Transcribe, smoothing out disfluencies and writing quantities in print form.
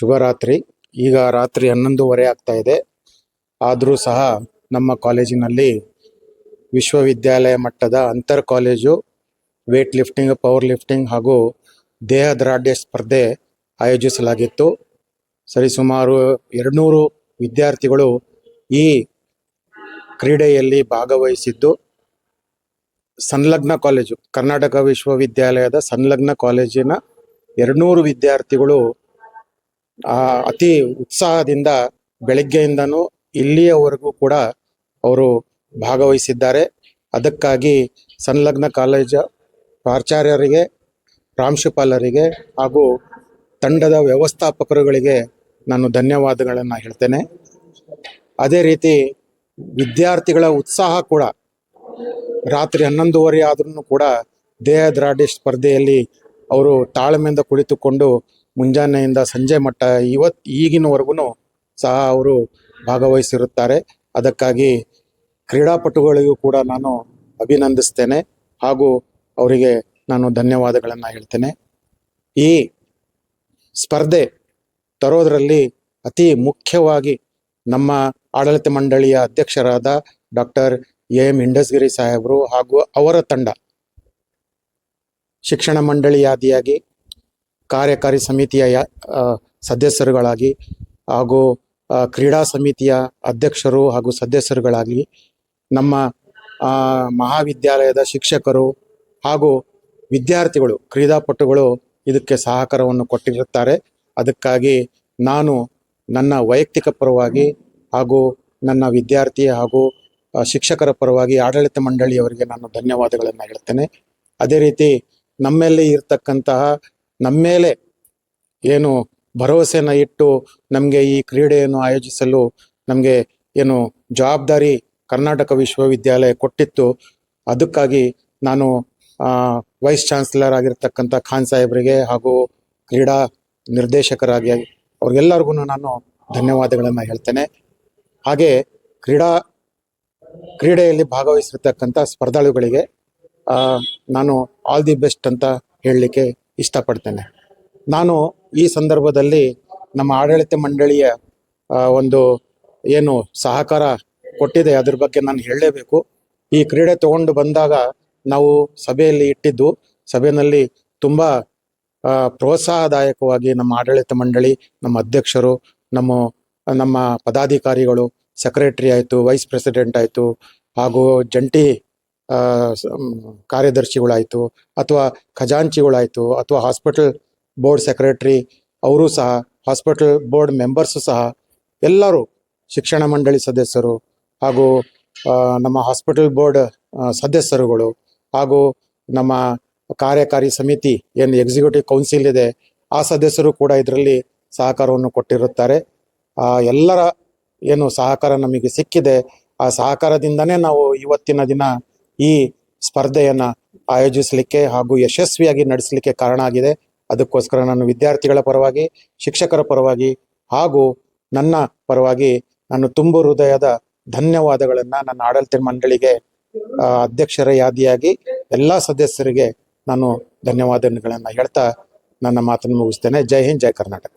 ಶುಭರಾತ್ರಿ. ಈಗ ರಾತ್ರಿ 11:30 ಆಗ್ತಾ ಇದೆ. ಆದರೂ ಸಹ ನಮ್ಮ ಕಾಲೇಜಿನಲ್ಲಿ ವಿಶ್ವವಿದ್ಯಾಲಯ ಮಟ್ಟದ ಅಂತರ್ college weight lifting, power lifting ಹಾಗೂ ದೇಹದಾರ್ಢ್ಯ ಸ್ಪರ್ಧೆ ಆಯೋಜಿಸಲಾಗಿತ್ತು. ಸರಿಸುಮಾರು 200 ವಿದ್ಯಾರ್ಥಿಗಳು ಈ ಕ್ರೀಡೆಯಲ್ಲಿ ಭಾಗವಹಿಸಿದ್ದು, ಸಂಲಗ್ನ ಕಾಲೇಜು, ಕರ್ನಾಟಕ ವಿಶ್ವವಿದ್ಯಾಲಯದ ಸಂಲಗ್ನ ಕಾಲೇಜಿನ 200 ವಿದ್ಯಾರ್ಥಿಗಳು ಅತಿ ಉತ್ಸಾಹದಿಂದ ಬೆಳಗ್ಗೆಯಿಂದನೂ ಇಲ್ಲಿಯವರೆಗೂ ಕೂಡ ಅವರು ಭಾಗವಹಿಸಿದ್ದಾರೆ. ಅದಕ್ಕಾಗಿ ಸಂಲಗ್ನ ಕಾಲೇಜ ಪ್ರಾಚಾರ್ಯರಿಗೆ, ಪ್ರಾಂಶುಪಾಲರಿಗೆ ಹಾಗೂ ತಂಡದ ವ್ಯವಸ್ಥಾಪಕರುಗಳಿಗೆ ನಾನು ಧನ್ಯವಾದಗಳನ್ನು ಹೇಳ್ತೇನೆ. ಅದೇ ರೀತಿ ವಿದ್ಯಾರ್ಥಿಗಳ ಉತ್ಸಾಹ ಕೂಡ ರಾತ್ರಿ 11:30 ಆದ್ರೂ ಕೂಡ ದೇಹದಾರ್ಢ್ಯ ಸ್ಪರ್ಧೆಯಲ್ಲಿ ಅವರು ತಾಳ್ಮೆಯಿಂದ ಕುಳಿತುಕೊಂಡು ಮುಂಜಾನೆಯಿಂದ ಸಂಜೆ ಮಟ್ಟ ಈಗಿನವರೆಗೂ ಸಹ ಅವರು ಭಾಗವಹಿಸಿರುತ್ತಾರೆ. ಅದಕ್ಕಾಗಿ ಕ್ರೀಡಾಪಟುಗಳಿಗೂ ಕೂಡ ನಾನು ಅಭಿನಂದಿಸ್ತೇನೆ ಹಾಗೂ ಅವರಿಗೆ ನಾನು ಧನ್ಯವಾದಗಳನ್ನು ಹೇಳ್ತೇನೆ. ಈ ಸ್ಪರ್ಧೆ ತರೋದರಲ್ಲಿ ಅತಿ ಮುಖ್ಯವಾಗಿ ನಮ್ಮ ಆಡಳಿತ ಮಂಡಳಿಯ ಅಧ್ಯಕ್ಷರಾದ ಡಾಕ್ಟರ್ ಎಂ ಇಂಡಸ್ಗಿರಿ ಸಾಹೇಬರು ಹಾಗೂ ಅವರ ತಂಡ, ಶಿಕ್ಷಣ ಮಂಡಳಿಯಾದಿಯಾಗಿ, ಕಾರ್ಯಕಾರಿ ಸಮಿತಿಯ ಸದಸ್ಯರುಗಳಾಗಿ ಹಾಗೂ ಕ್ರೀಡಾ ಸಮಿತಿಯ ಅಧ್ಯಕ್ಷರು ಹಾಗೂ ಸದಸ್ಯರುಗಳಾಗಿ, ನಮ್ಮ ಮಹಾವಿದ್ಯಾಲಯದ ಶಿಕ್ಷಕರು ಹಾಗೂ ವಿದ್ಯಾರ್ಥಿಗಳು, ಕ್ರೀಡಾಪಟುಗಳು ಇದಕ್ಕೆ ಸಹಕಾರವನ್ನು ಕೊಟ್ಟಿರುತ್ತಾರೆ. ಅದಕ್ಕಾಗಿ ನಾನು ನನ್ನ ವೈಯಕ್ತಿಕ ಪರವಾಗಿ ಹಾಗೂ ನನ್ನ ವಿದ್ಯಾರ್ಥಿ ಹಾಗೂ ಶಿಕ್ಷಕರ ಪರವಾಗಿ ಆಡಳಿತ ಮಂಡಳಿಯವರಿಗೆ ನಾನು ಧನ್ಯವಾದಗಳನ್ನು ಹೇಳ್ತೇನೆ. ಅದೇ ರೀತಿ ನಮ್ಮಲ್ಲಿ ಇರ್ತಕ್ಕಂತಹ, ನಮ್ಮ ಮೇಲೆ ಏನು ಭರವಸೆನ ಇಟ್ಟು ನಮಗೆ ಈ ಕ್ರೀಡೆಯನ್ನು ಆಯೋಜಿಸಲು ನಮಗೆ ಏನು ಜವಾಬ್ದಾರಿ ಕರ್ನಾಟಕ ವಿಶ್ವವಿದ್ಯಾಲಯ ಕೊಟ್ಟಿತ್ತು, ಅದಕ್ಕಾಗಿ ನಾನು ವೈಸ್ ಚಾನ್ಸಲರ್ ಆಗಿರ್ತಕ್ಕಂಥ ಖಾನ್ ಸಾಹೇಬರಿಗೆ ಹಾಗೂ ಕ್ರೀಡಾ ನಿರ್ದೇಶಕರಾಗಿ ಅವ್ರಿಗೆಲ್ಲರಿಗೂ ನಾನು ಧನ್ಯವಾದಗಳನ್ನು ಹೇಳ್ತೇನೆ. ಹಾಗೆ ಕ್ರೀಡೆಯಲ್ಲಿ ಭಾಗವಹಿಸಿರ್ತಕ್ಕಂಥ ಸ್ಪರ್ಧಾಳುಗಳಿಗೆ ನಾನು ಆಲ್ ದಿ ಬೆಸ್ಟ್ ಅಂತ ಹೇಳಲಿಕ್ಕೆ ಇಷ್ಟಪಡ್ತೇನೆ. ನಾನು ಈ ಸಂದರ್ಭದಲ್ಲಿ ನಮ್ಮ ಆಡಳಿತ ಮಂಡಳಿಯ ಒಂದು ಏನು ಸಹಕಾರ ಕೊಟ್ಟಿದೆ ಅದ್ರ ಬಗ್ಗೆ ನಾನು ಹೇಳಲೇಬೇಕು. ಈ ಕ್ರೀಡೆ ತಗೊಂಡು ಬಂದಾಗ ನಾವು ಸಭೆಯಲ್ಲಿ ಇಟ್ಟಿದ್ದು, ಸಭೆಯಲ್ಲಿ ತುಂಬ ಪ್ರೋತ್ಸಾಹದಾಯಕವಾಗಿ ನಮ್ಮ ಆಡಳಿತ ಮಂಡಳಿ, ನಮ್ಮ ಅಧ್ಯಕ್ಷರು, ನಮ್ಮ ಪದಾಧಿಕಾರಿಗಳು, ಸೆಕ್ರೆಟರಿ ಆಯಿತು, ವೈಸ್ ಪ್ರೆಸಿಡೆಂಟ್ ಆಯಿತು ಹಾಗೂ ಜಂಟಿ ಕಾರ್ಯದರ್ಶಿಗಳಾಯಿತು ಅಥವಾ ಖಜಾಂಚಿಗಳಾಯಿತು ಅಥವಾ ಹಾಸ್ಪಿಟಲ್ ಬೋರ್ಡ್ ಸೆಕ್ರೆಟರಿ ಅವರು ಸಹ, ಹಾಸ್ಪಿಟಲ್ ಬೋರ್ಡ್ ಮೆಂಬರ್ಸು ಸಹ, ಎಲ್ಲರೂ ಶಿಕ್ಷಣ ಮಂಡಳಿ ಸದಸ್ಯರು ಹಾಗೂ ನಮ್ಮ ಹಾಸ್ಪಿಟಲ್ ಬೋರ್ಡ್ ಸದಸ್ಯರುಗಳು ಹಾಗೂ ನಮ್ಮ ಕಾರ್ಯಕಾರಿ ಸಮಿತಿ ಏನು ಎಕ್ಸಿಕ್ಯೂಟಿವ್ ಕೌನ್ಸಿಲ್ ಇದೆ ಆ ಸದಸ್ಯರು ಕೂಡ ಇದರಲ್ಲಿ ಸಹಕಾರವನ್ನು ಕೊಟ್ಟಿರುತ್ತಾರೆ. ಎಲ್ಲರ ಏನು ಸಹಕಾರ ನಮಗೆ ಸಿಕ್ಕಿದೆ, ಆ ಸಹಕಾರದಿಂದನೇ ನಾವು ಇವತ್ತಿನ ದಿನ ಈ ಸ್ಪರ್ಧೆಯನ್ನು ಆಯೋಜಿಸಲಿಕ್ಕೆ ಹಾಗೂ ಯಶಸ್ವಿಯಾಗಿ ನಡೆಸಲಿಕ್ಕೆ ಕಾರಣ ಆಗಿದೆ. ಅದಕ್ಕೋಸ್ಕರ ನಾನು ವಿದ್ಯಾರ್ಥಿಗಳ ಪರವಾಗಿ, ಶಿಕ್ಷಕರ ಪರವಾಗಿ ಹಾಗೂ ನನ್ನ ಪರವಾಗಿ ನಾನು ತುಂಬ ಹೃದಯದ ಧನ್ಯವಾದಗಳನ್ನು ನನ್ನ ಆಡಳಿತ ಮಂಡಳಿಗೆ ಅಧ್ಯಕ್ಷರ ಯಾದಿಯಾಗಿ ಎಲ್ಲ ಸದಸ್ಯರಿಗೆ ನಾನು ಧನ್ಯವಾದಗಳನ್ನು ಹೇಳ್ತಾ ನನ್ನ ಮಾತನ್ನು ಮುಗಿಸ್ತೇನೆ. ಜೈ ಹಿಂದ್, ಜೈ ಕರ್ನಾಟಕ.